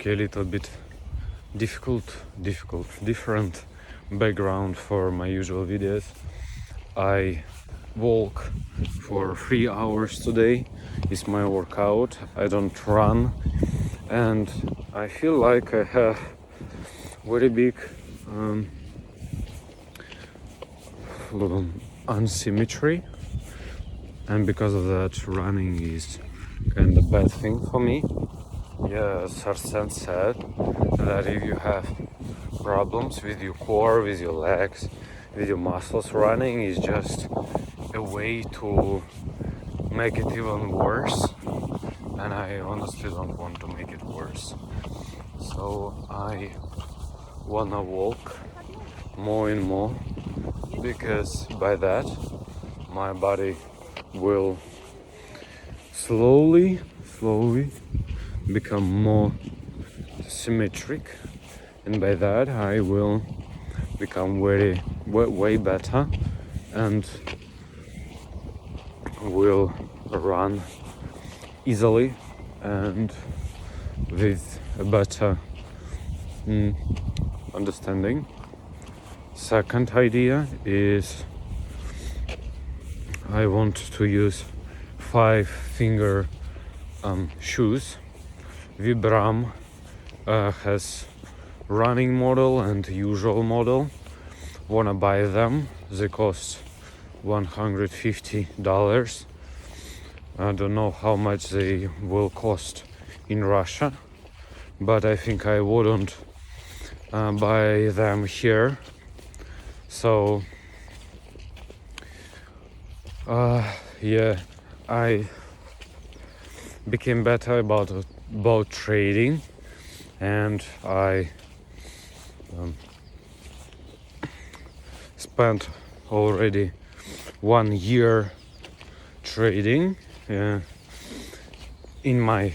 Okay, a little bit different background for my usual videos. I walk for 3 hours today. It's my workout. I don't run, and I feel like I have very big asymmetry, and because of that, running is kind of bad thing for me. Yeah, Sarsen said that if you have problems with your core, with your legs, with your muscles, running is just a way to make it even worse. And I honestly don't want to make it worse. So I wanna walk more and more, because by that my body will slowly become more symmetric, and by that I will become way better and will run easily and with a better understanding. Second idea is I want to use 5-finger shoes. Vibram has running model and usual model. Wanna buy them. They cost $150. I don't know how much they will cost in Russia, but I think I wouldn't buy them here. So yeah, I became better about trading, and I spent already 1 year trading in my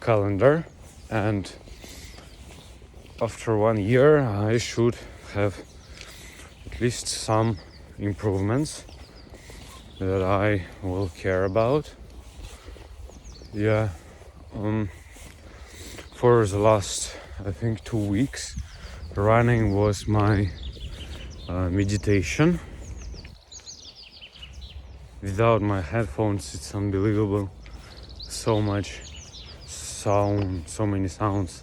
calendar, and after 1 year I should have at least some improvements that I will care about. Yeah, for the last, I think, 2 weeks, running was my meditation. Without my headphones, it's unbelievable. So much sound, so many sounds.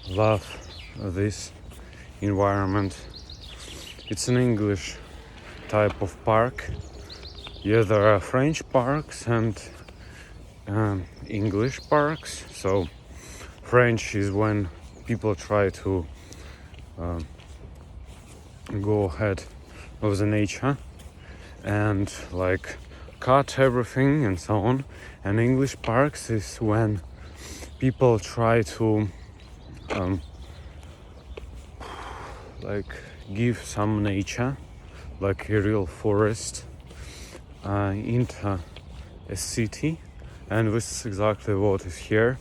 Love this environment. It's an English type of park. Yeah, there are French parks and English parks. So French is when people try to go ahead of the nature and like cut everything and so on. And English parks is when people try to like give some nature, like a real forest, into a city. And this is exactly what is here.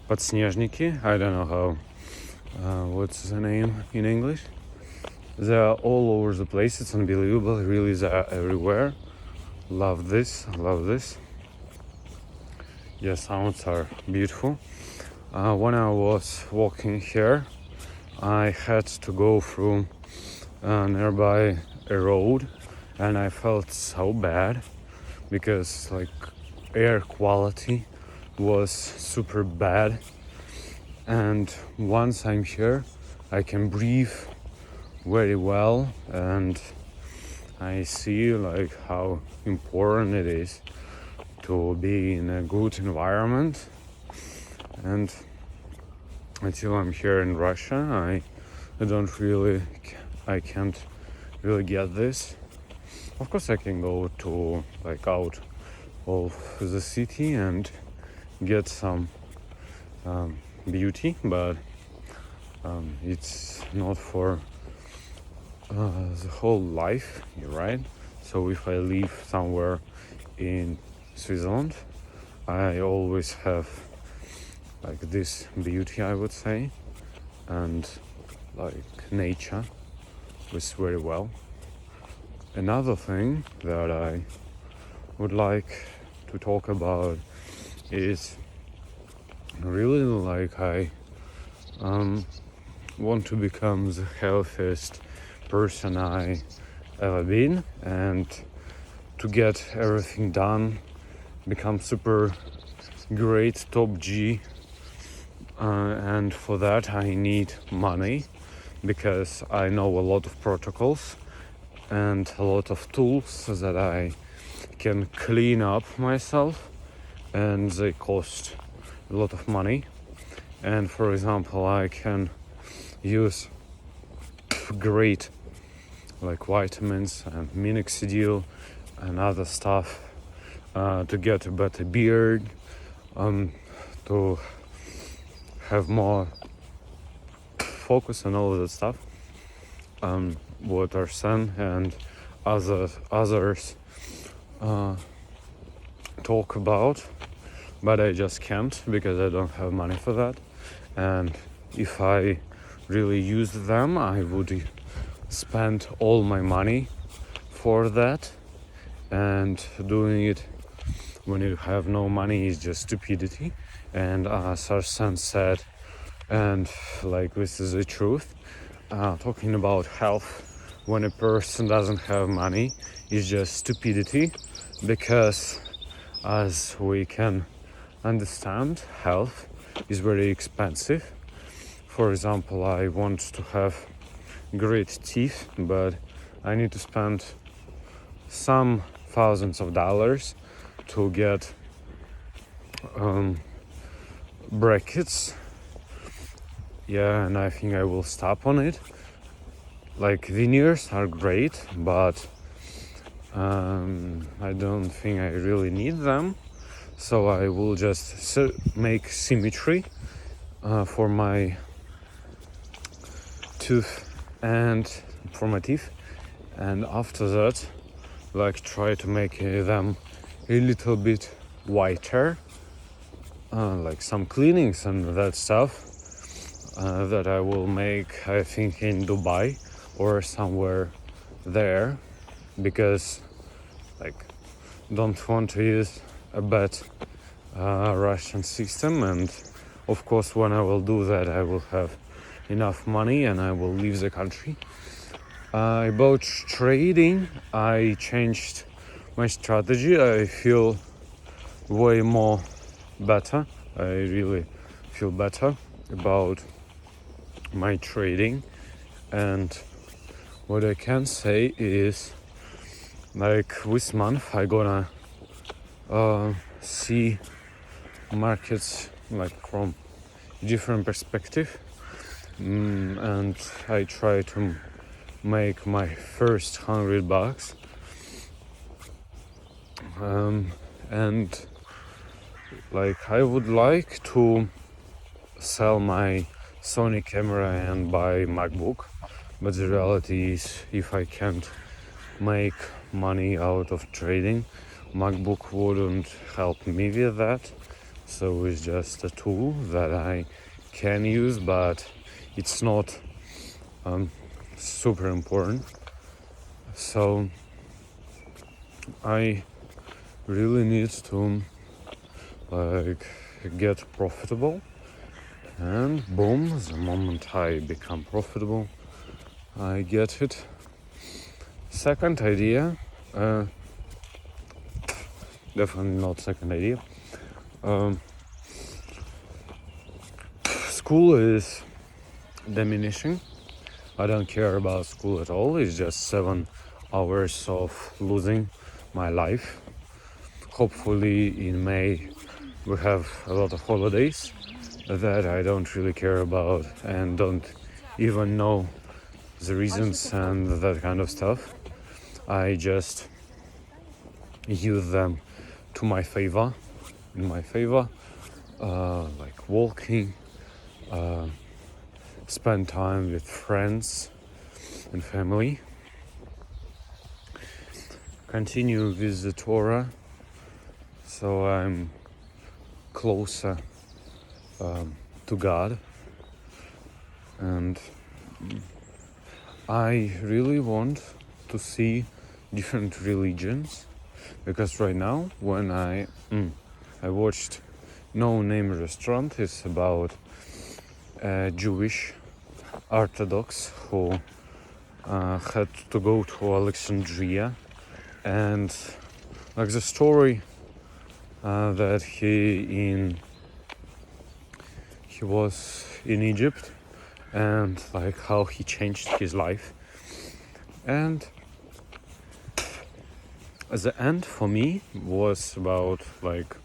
Подснежники, I don't know how what's the name in English. They are all over the place. It's unbelievable. Really, they are everywhere. Love this. Yeah, sounds are beautiful. When I was walking here, I had to go through nearby a road, and I felt so bad because like air quality was super bad. And once I'm here, I can breathe very well, and I see like how important it is to be in a good environment. And until I'm here in Russia, I can't really get this. Of course, I can go to like out of the city and get some beauty, but it's not for the whole life, right? So if I live somewhere in Switzerland, I always have like this beauty, I would say, and like nature was very well. Another thing that I would like to talk about is really like I want to become the healthiest person I ever been, and to get everything done, become super great top G, and for that I need money, because I know a lot of protocols and a lot of tools that I can clean up myself, and they cost a lot of money. And for example, I can use great like vitamins and minoxidil and other stuff to get a better beard, to have more focus and all of that stuff, what Arsene and others talk about, but I just can't because I don't have money for that. And if I really use them, I would spend all my money for that, and doing it when you have no money is just stupidity. And as Arsene said, and like this is the truth, talking about health when a person doesn't have money is just stupidity, because as we can understand, health is very expensive. For example, I want to have great teeth, but I need to spend some thousands of dollars to get brackets. Yeah, and I think I will stop on it. Like, veneers are great, but I don't think I really need them. So I will just make symmetry for my tooth and for my teeth, and after that like try to make them a little bit whiter, like some cleanings and that stuff that I will make, I think, in Dubai or somewhere there, because like don't want to use a bad Russian system. And of course when I will do that I will have enough money and I will leave the country. About trading, I changed my strategy. I feel way more better. I really feel better about my trading, and what I can say is, like, this month I gonna see markets like from different perspective, and I try to make my first $100, and like I would like to sell my Sony camera and buy MacBook, but the reality is, if I can't make money out of trading, MacBook wouldn't help me with that. So it's just a tool that I can use, but it's not super important. So I really need to like get profitable, and boom, the moment I become profitable I get it. Second idea, definitely not second idea, school is diminishing. I don't care about school at all. It's just 7 hours of losing my life. Hopefully in May we have a lot of holidays that I don't really care about and don't even know the reasons and that kind of stuff. I just use them to my favor, like walking, spend time with friends and family, continue with the Torah, so I'm closer to God. And I really want to see different religions, because right now when I watched no-name restaurant. It's about Jewish Orthodox who had to go to Alexandria, and like the story that he was in Egypt, and like how he changed his life. And the end for me was about like,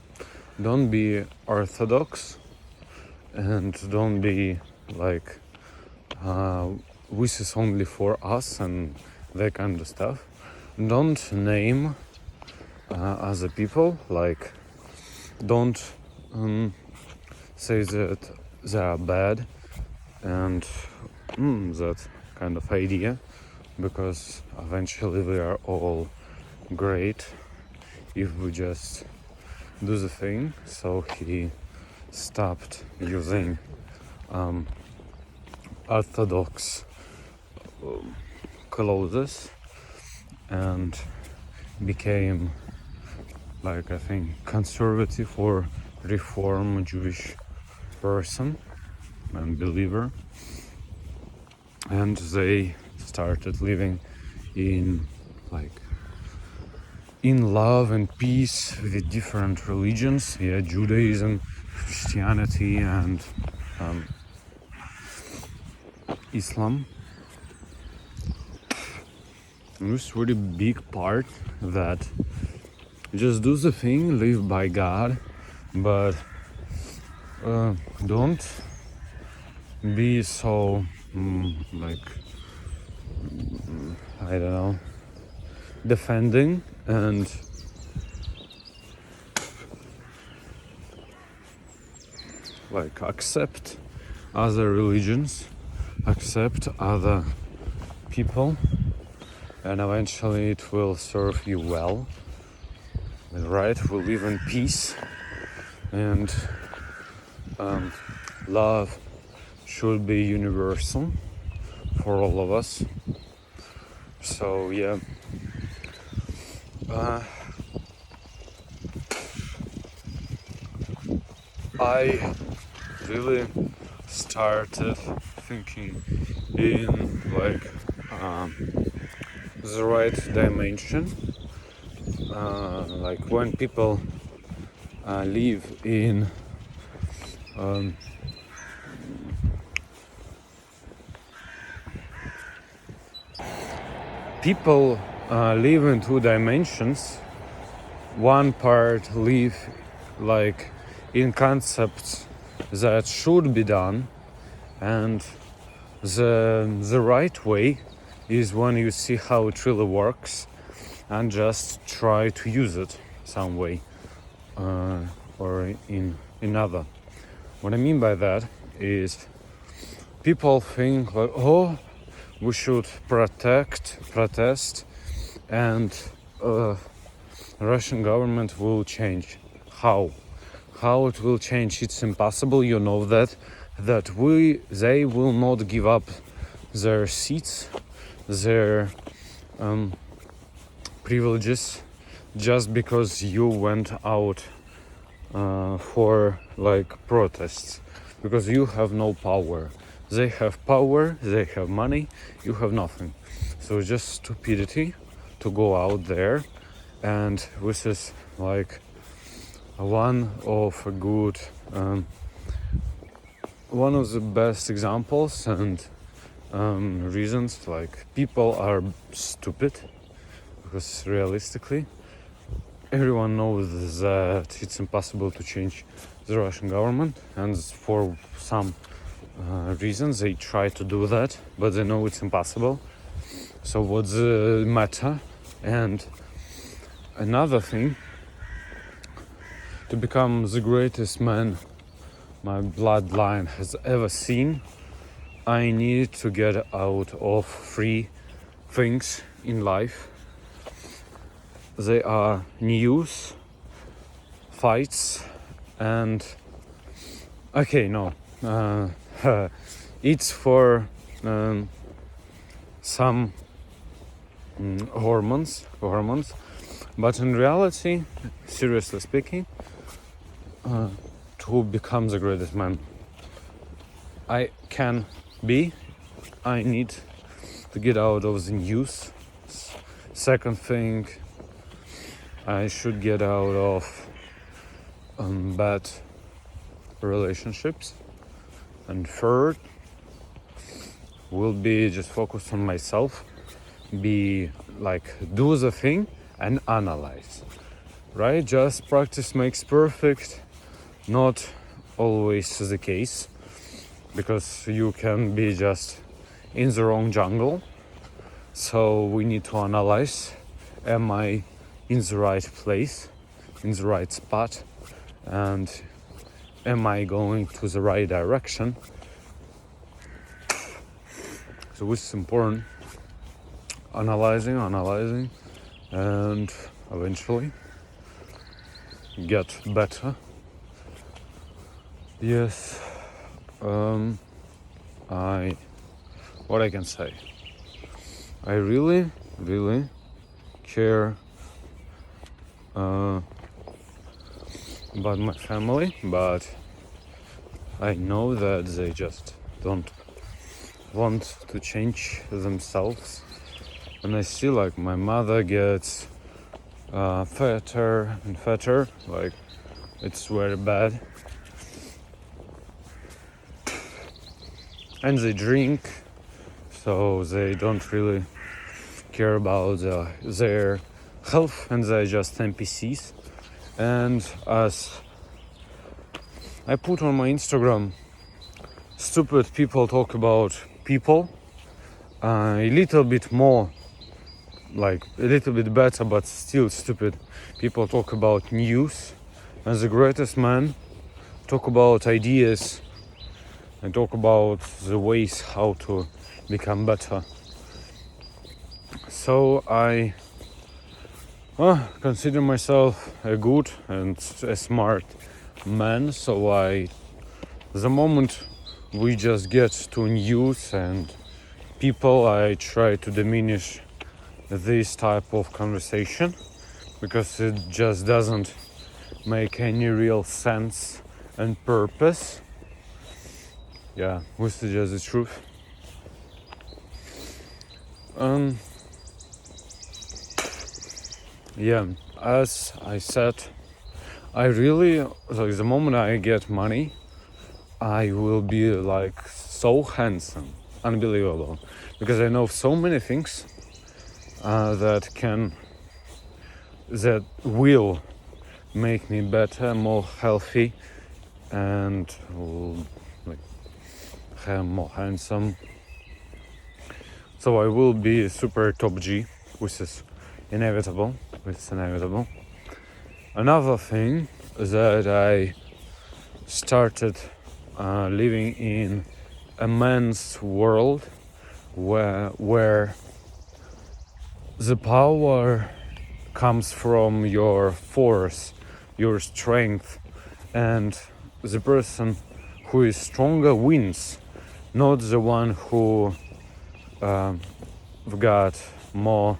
don't be orthodox and don't be like this is only for us and that kind of stuff. Don't name other people, like don't say that they are bad and that kind of idea, because eventually we are all great if we just do the thing. So he stopped using orthodox clothes and became like, I think, conservative or reform Jewish person and believer, and they started living in like in love and peace with different religions, Judaism, Christianity, and Islam. And this really big part that just do the thing, live by God, but don't be so I don't know, defending and like accept other religions, accept other people, and eventually it will serve you well. Right? We'll live in peace, and love should be universal for all of us. So yeah, I really started thinking in like the right dimension. Like when people live in people live in two dimensions. One part live like in concepts that should be done, and the right way is when you see how it really works and just try to use it some way or in another. What I mean by that is people think like, oh, we should protest, and Russian government will change. How it will change? It's impossible. You know that they will not give up their seats, their privileges, just because you went out for like protests, because you have no power. They have power, they have money, you have nothing. So it's just stupidity to go out there, and this is like one of a good one of the best examples and reasons like people are stupid, because realistically everyone knows that it's impossible to change the Russian government, and for some reasons they try to do that, but they know it's impossible. So what's the matter? And another thing, to become the greatest man my bloodline has ever seen, I need to get out of three things in life. They are news, fights, and it's for some hormones, but in reality, seriously speaking, to to become the greatest man I can be, I need to get out of the news. Second thing, I should get out of bad relationships. And third, will be just focus on myself, be like do the thing and analyze, right? Just practice makes perfect, not always the case, because you can be just in the wrong jungle. So we need to analyze, am I in the right place, in the right spot, and am I going to the right direction? So this is important. Analyzing, and eventually get better. Yes, what I can say, I really care about my family, but I know that they just don't want to change themselves. And I see like my mother gets fatter and fatter, like it's very bad. And they drink, so they don't really care about their health, and they're just NPCs. And as I put on my Instagram, stupid people talk about people, a little bit more, like a little bit better, but still stupid people talk about news, and the greatest man talk about ideas and talk about the ways how to become better. So I consider myself a good and a smart man. So the moment we just get to news and people, I try to diminish this type of conversation, because it just doesn't make any real sense and purpose. Yeah, this is just the truth. Yeah, as I said, I really, like the moment I get money, I will be like so handsome, unbelievable, because I know so many things that will make me better, more healthy, and more handsome. So I will be a super top G, which is inevitable. Another thing is that I started living in a man's world where the power comes from your force, your strength, and the person who is stronger wins, not the one who got more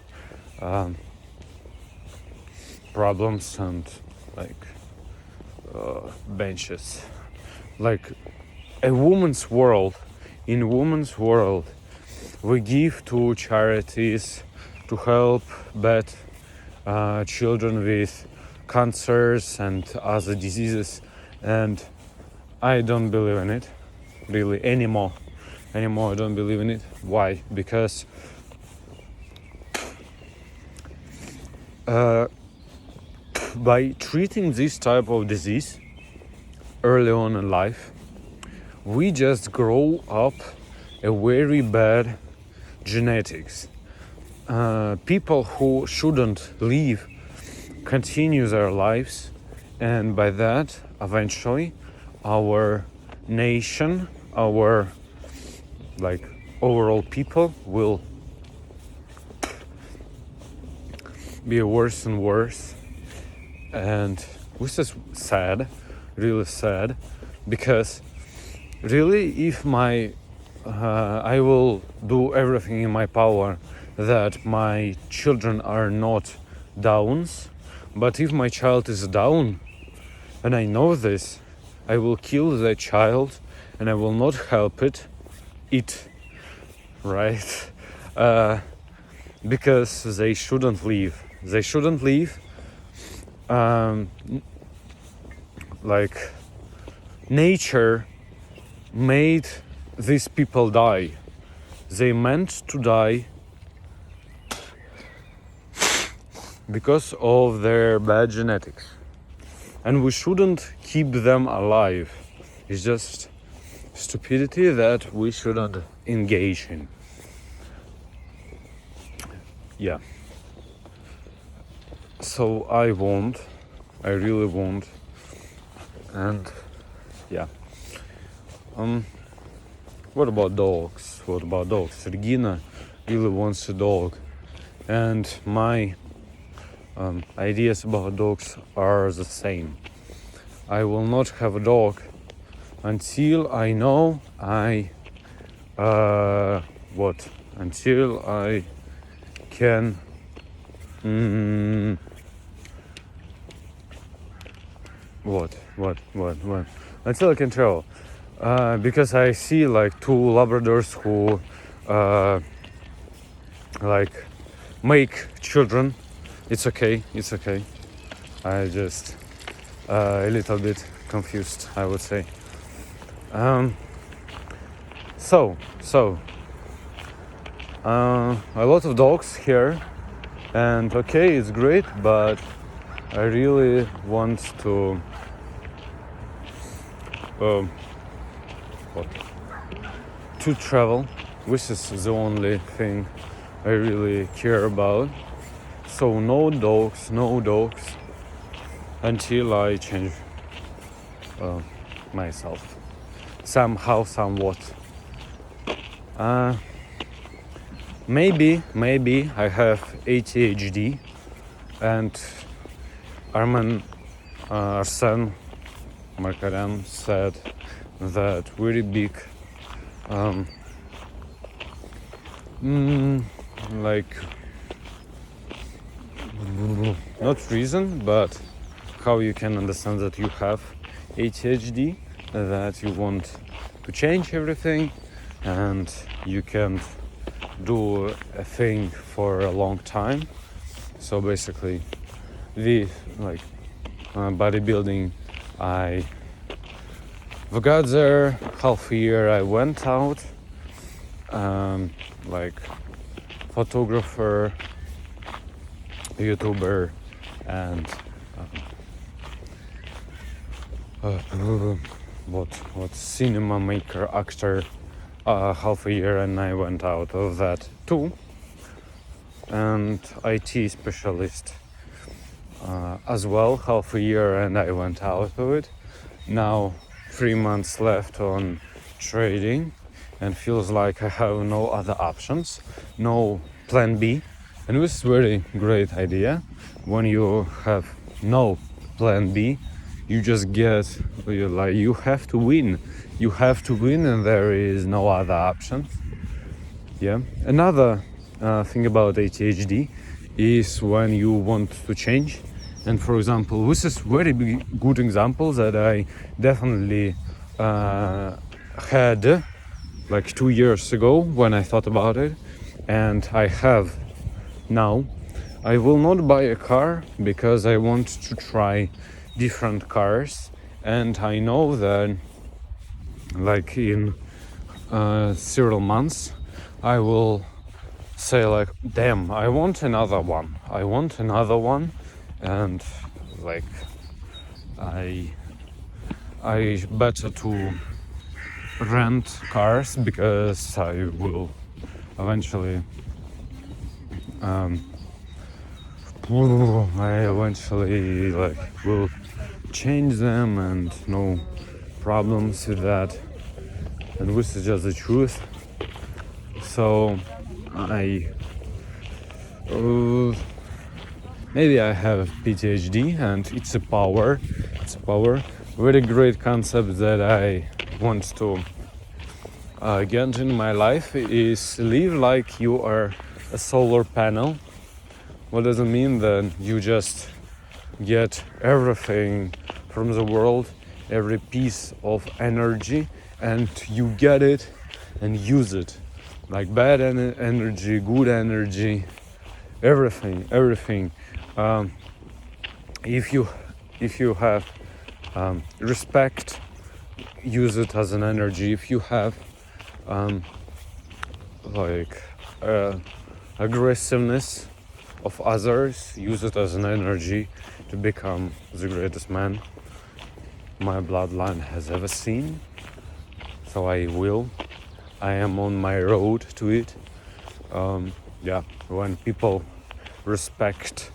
problems and like benches. Like a woman's world, in woman's world, we give to charities to help bad children with cancers and other diseases, and I don't believe in it really anymore. I don't believe in it. Why? Because by treating this type of disease early on in life, we just grow up a very bad genetics. People who shouldn't live continue their lives, and by that eventually our nation, our like overall people will be worse and worse. And this is sad, really sad, because really if I will do everything in my power that my children are not downs, but if my child is down and I know this, I will kill the child and I will not help it eat, right? Because they shouldn't leave. They shouldn't leave. Like nature made these people die. They meant to die because of their bad genetics. And we shouldn't keep them alive. It's just stupidity that we shouldn't engage in. Yeah. So I really won't. And yeah. What about dogs? Regina really wants a dog. And my ideas about dogs are the same. I will not have a dog until I know until I can until I can travel, because I see like 2 Labradors who like make children. It's okay. I just a little bit confused, I would say. A lot of dogs here, and okay, it's great, but I really want to travel. This is the only thing I really care about. So no dogs until I change myself somehow, somewhat. Maybe I have ADHD, and Arsene Markaryan said that very big like not reason, but how you can understand that you have ADHD, that you want to change everything and you can't do a thing for a long time. So basically the bodybuilding, I got there half a year. I went out like photographer, YouTuber, and cinema maker, actor, half a year, and I went out of that too. And IT specialist as well, half a year, and I went out of it. Now 3 months left on trading, and feels like I have no other options, no plan B. And this is very great idea. When you have no plan B, you just get, you have to win. You have to win, and there is no other option. Yeah. Another thing about ADHD is when you want to change. And for example, this is very good example that I definitely had like 2 years ago when I thought about it, and I have now. I will not buy a car because I want to try different cars, and I know that like in several months I will say like, damn, I want another one, and like I better to rent cars, because I will eventually will change them, and no problems with that. And this is just the truth. So maybe I have PTSD, and it's a power. Very great concept that I want to get in my life is live like you are a solar panel. What does it mean? That you just get everything from the world every piece of energy, and you get it and use it, like bad energy, good energy, everything. If you have respect, use it as an energy. If you have like aggressiveness of others, use it as an energy to become the greatest man my bloodline has ever seen. So I am on my road to it. When people respect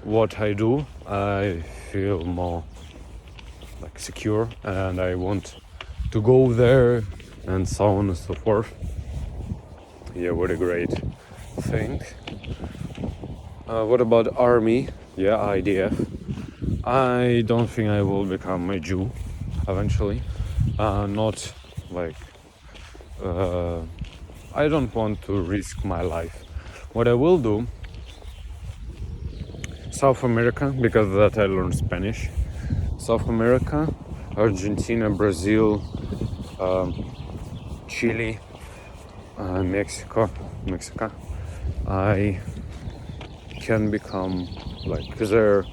what I do, I feel more like secure, and I want to go there, and so on and so forth. Yeah, what a great thing. What about army? Yeah, IDF. I don't think I will become a Jew eventually. Not like I don't want to risk my life. What I will do, South America, because of that I learned Spanish. South America, Argentina, Brazil, Chile, Mexico. I can become like their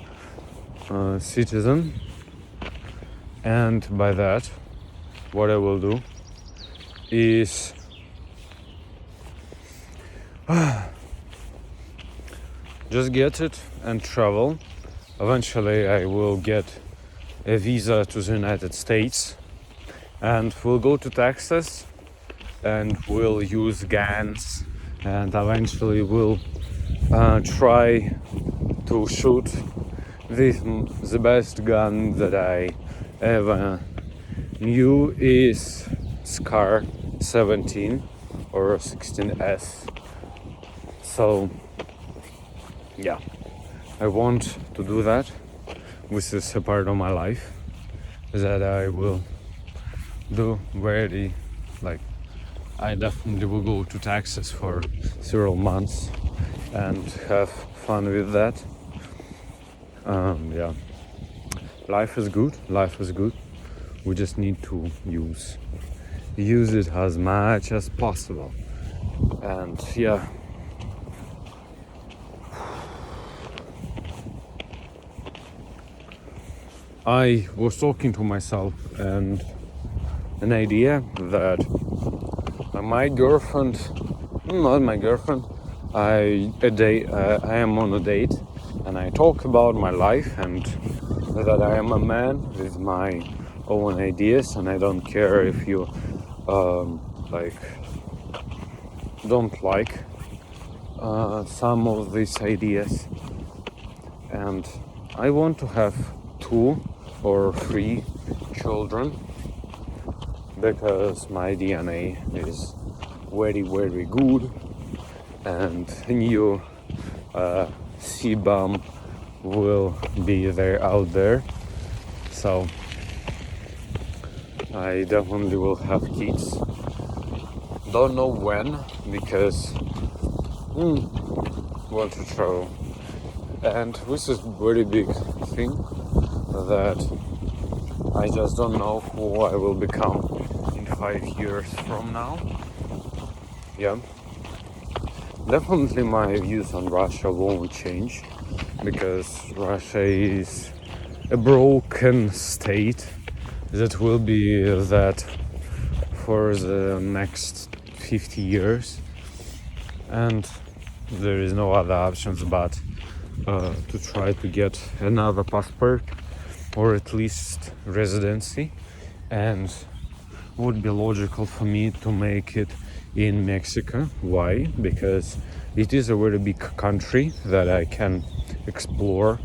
citizen, and by that, what I will do is just get it and travel. Eventually I will get a visa to the United States, and we'll go to Texas, and we'll use guns, and eventually we'll try to shoot the best gun that I ever knew is Scar 17 or 16S. So yeah, I want to do that. This is a part of my life that I will do very, like, I definitely will go to Texas for several months and have fun with that. Life is good. We just need to use it as much as possible. And yeah, I was talking to myself, and an idea that my girlfriend, not my girlfriend, I am on a date, and I talk about my life and that I am a man with my own ideas, and I don't care if you don't like some of these ideas, and I want to have 2 or 3 children because my DNA is very, very good, and new CBAM will be there out there. So I definitely will have kids. Don't know when, because want to travel. And this is very big thing that I just don't know who I will become in 5 years from now. Yeah. Definitely my views on Russia won't change, because Russia is a broken state that will be that for the next 50 years, and there is no other options but to try to get another passport or at least residency, and would be logical for me to make it in Mexico. Why? Because it is a very big country that I can explore,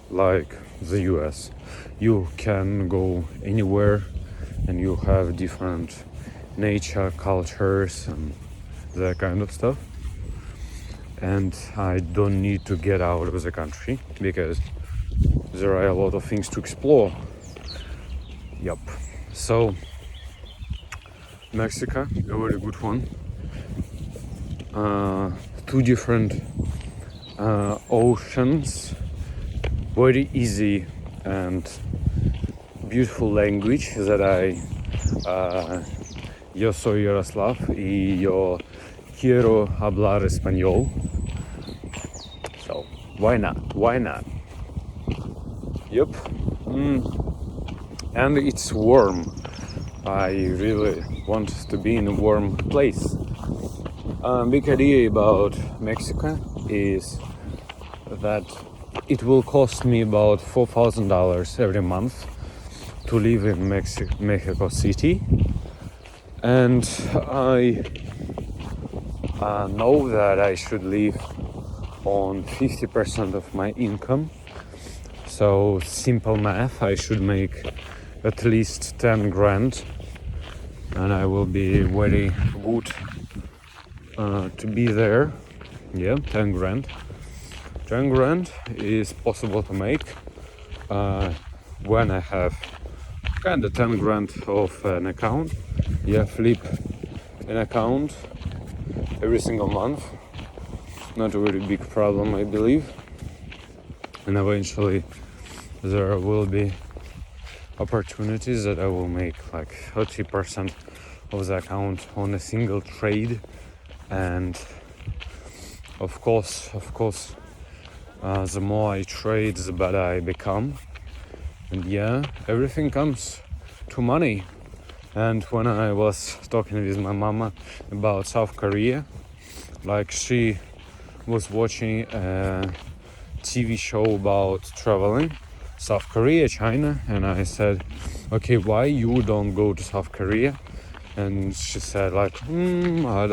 like the US. You can go anywhere and you have different nature, cultures, and that kind of stuff. And I don't need to get out of the country because there are a lot of things to explore. Yep. So Mexico, a very good one. 2 different oceans, very easy and beautiful language that yo soy Yaroslav y yo quiero hablar español. So why not? Why not? Yep. And it's warm. I really want to be in a warm place. Big idea about Mexico is that it will cost me about $4,000 every month to live in Mexico City, and I know that I should live on 50% of my income. So simple math, I should make at least 10 grand, and I will be very good to be there. Yeah, 10 grand. 10 grand is possible to make when I have kind of 10 grand of an account. Yeah, flip an account every single month. Not a very big problem, I believe. And eventually there will be opportunities that I will make like 30% of the account on a single trade. And of course, the more I trade, the better I become. And yeah, everything comes to money. And when I was talking with my mama about South Korea, like she was watching a TV show about traveling, South Korea, China, and I said, okay, why you don't go to South Korea? And she said like, I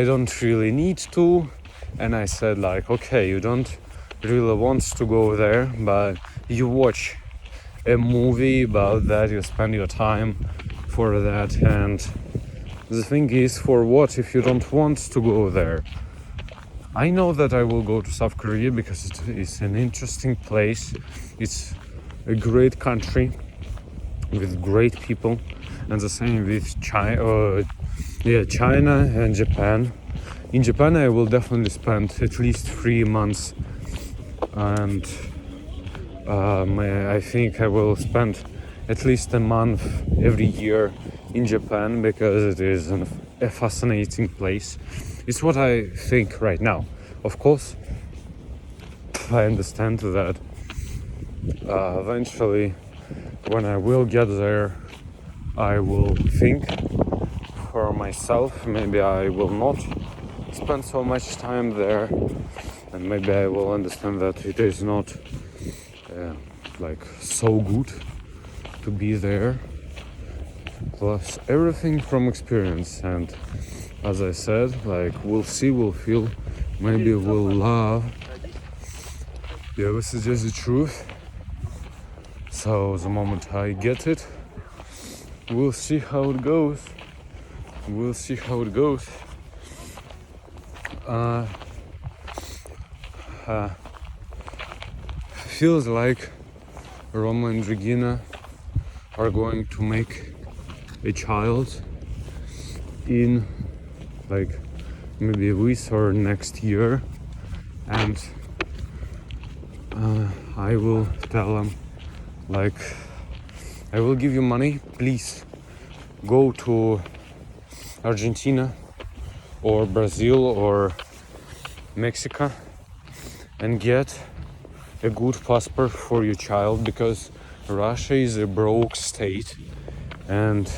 don't really need to. And I said like, okay, you don't really want to go there, but you watch a movie about that, you spend your time for that. And the thing is, for what if you don't want to go there? I know that I will go to South Korea because it is an interesting place. It's a great country with great people, and the same with China and Japan. In Japan I will definitely spend at least 3 months, and I think I will spend at least a month every year in Japan because it is a fascinating place. It's what I think right now. Of course, I understand that eventually when I will get there, I will think for myself. Maybe I will not spend so much time there, and maybe I will understand that it is not like so good to be there. Plus everything from experience, and as I said, like we'll see, we'll feel, maybe we'll love. Yeah, this is just the truth. So the moment I get it, we'll see how it goes. We'll see how it goes. Feels like Roma and Regina are going to make a child in like maybe this or next year, and I will tell them like, I will give you money, please go to Argentina or Brazil or Mexico and get a good passport for your child, because Russia is a broke state and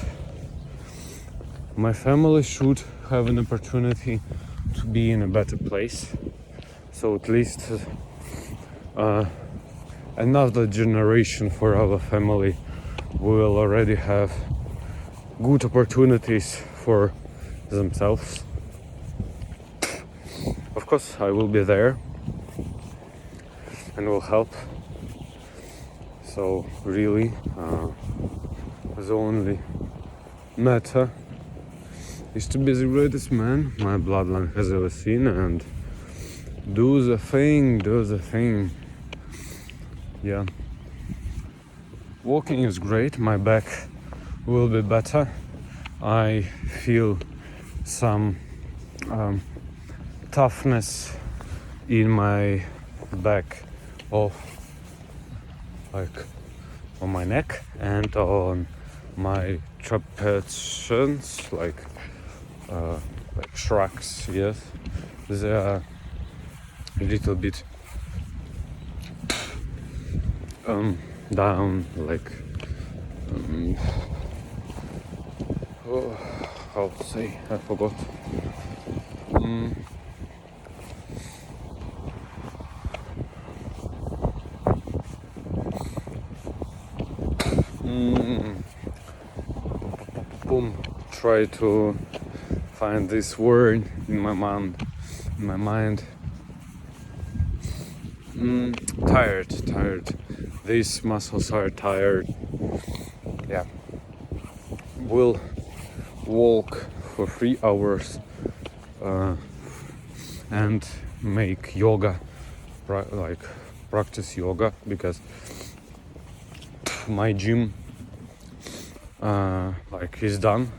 my family should have an opportunity to be in a better place. So at least another generation for our family will already have good opportunities for themselves. Of course, I will be there and will help. So really, the only matter is to be the greatest man my bloodline has ever seen and do the thing. Yeah. Walking is great, my back will be better. I feel some toughness in my back of like on my neck and on my trapezes, like shrugs. Yes, they are a little bit down, like how to say? I forgot. Boom. Try to find this word in my mind. Tired. These muscles are tired. Yeah. We'll walk for 3 hours and make yoga, like practice yoga, because my gym is done.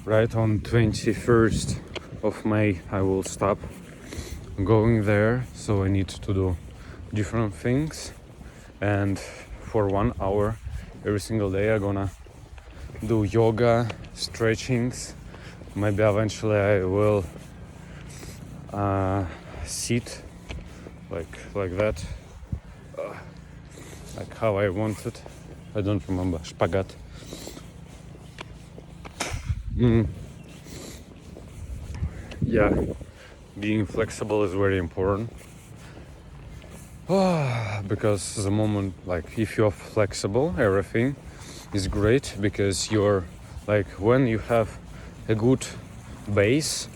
Right on 21st of May I will stop going there, so I need to do different things, and for 1 hour every single day I'm gonna do yoga, stretchings. Maybe eventually I will sit like that, like how I wanted. I don't remember. Spagat. Yeah, being flexible is very important. Because the moment, like, if you're flexible, everything is great, because you're like, when you have a good base,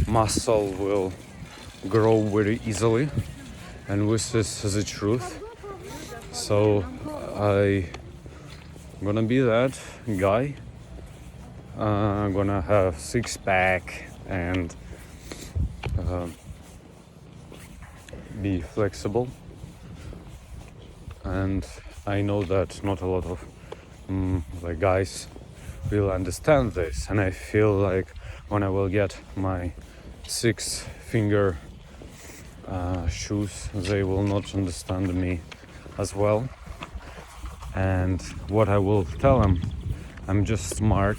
muscle will grow very easily, and this is the truth. So I'm gonna be that guy. I'm gonna have 6-pack and be flexible. And I know that not a lot of like guys will understand this, and I feel like when I will get my 6-finger shoes, they will not understand me as well. And what I will tell them, I'm just smart,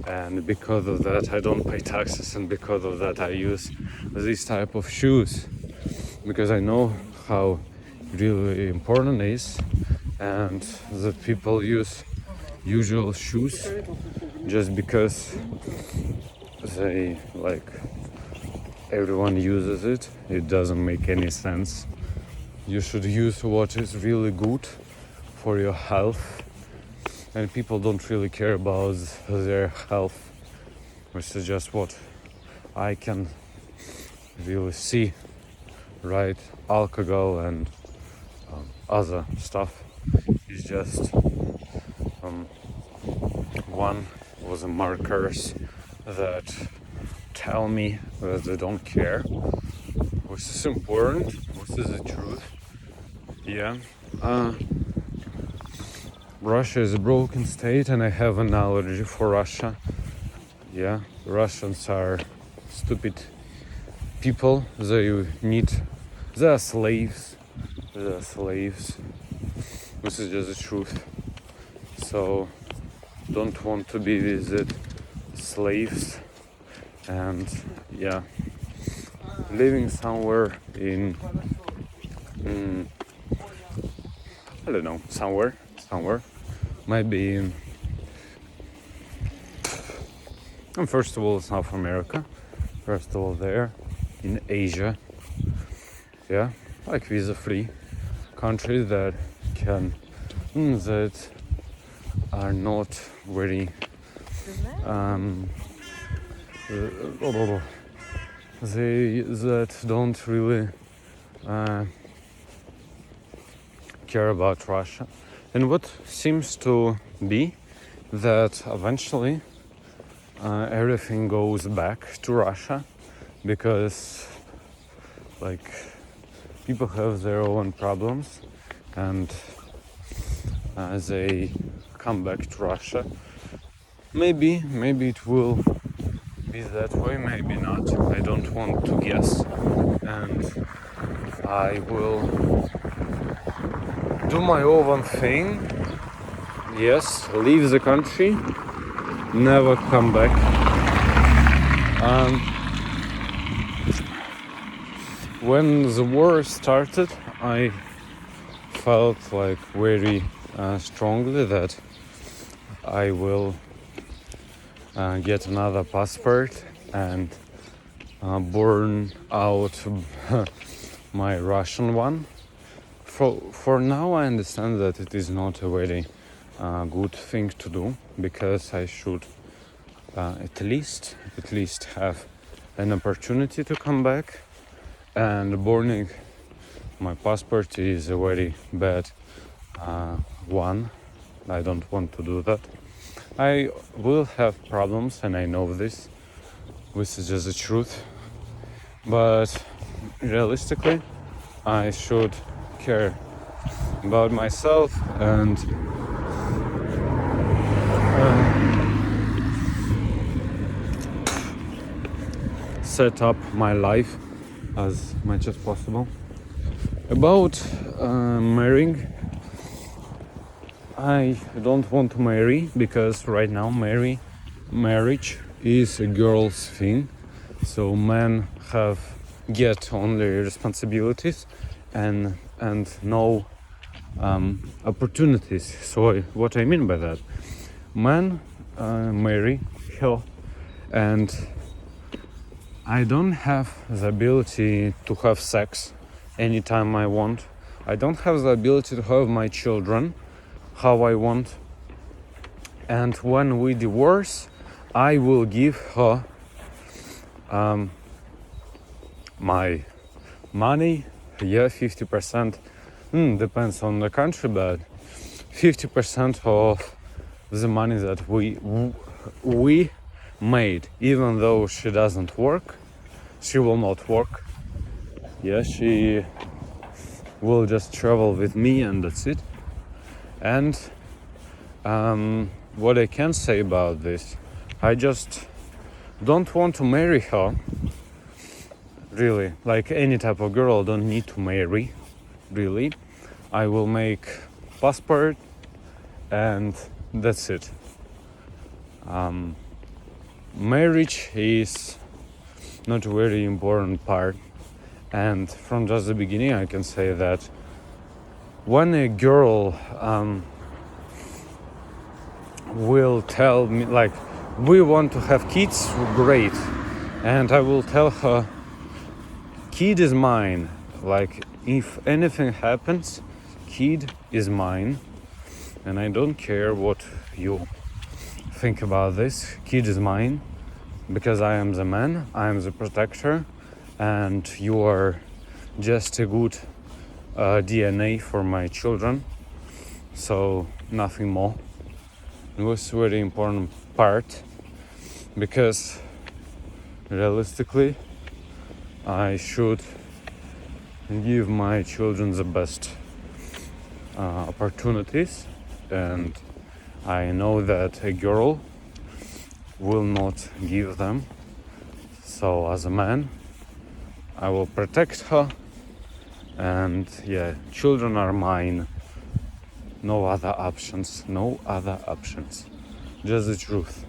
and because of that I don't pay taxes, and because of that I use this type of shoes, because I know how really important it is, and that people use usual shoes just because they, like, everyone uses it. It doesn't make any sense. You should use what is really good for your health, and people don't really care about their health, which is just what I can really see, right? Alcohol and other stuff is just one of the markers that tell me that they don't care, which is important, which is the truth. Yeah. Russia is a broken state, and I have an allergy for Russia. Yeah, Russians are stupid people. They are slaves. This is just the truth. So don't want to be with the slaves. And yeah, living somewhere in I don't know, somewhere, maybe in, and first of all, South America, first of all there, in Asia, yeah, like visa-free countries that are not very that don't really care about Russia. And what seems to be that eventually everything goes back to Russia, because, like, people have their own problems, and they come back to Russia. Maybe it will be that way, maybe not. I don't want to guess, and I will do my own thing. Yes, leave the country, never come back. When the war started, I felt like very strongly that I will get another passport and burn out my Russian one. For now, I understand that it is not a very good thing to do, because I should at least have an opportunity to come back, and burning my passport is a very bad one. I don't want to do that. I will have problems, and I know this. This is just the truth. But realistically, I should care about myself and set up my life as much as possible. About marrying, I don't want to marry, because right now marriage is a girl's thing. So men get only responsibilities and no opportunities. So what I mean by that, men marry her, and I don't have the ability to have sex anytime I want. I don't have the ability to have my children how I want. And when we divorce, I will give her my money. 50%, depends on the country, but 50% of the money that we made. Even though she doesn't work, she will not work. She will just travel with me, and that's it. And what I can say about this, I just don't want to marry her. Really, like any type of girl, don't need to marry. Really, I will make passport, and that's it. Marriage is not a very important part, and from just the beginning I can say that when a girl will tell me like, we want to have kids, great, and I will tell her, kid is mine, like if anything happens, kid is mine, and I don't care what you think about this. Kid is mine, because I am the man, I am the protector, and you are just a good DNA for my children, so nothing more. It was a very important part, because realistically I should give my children the best opportunities, and I know that a girl will not give them. So as a man, I will protect her, and children are mine. No other options, just the truth.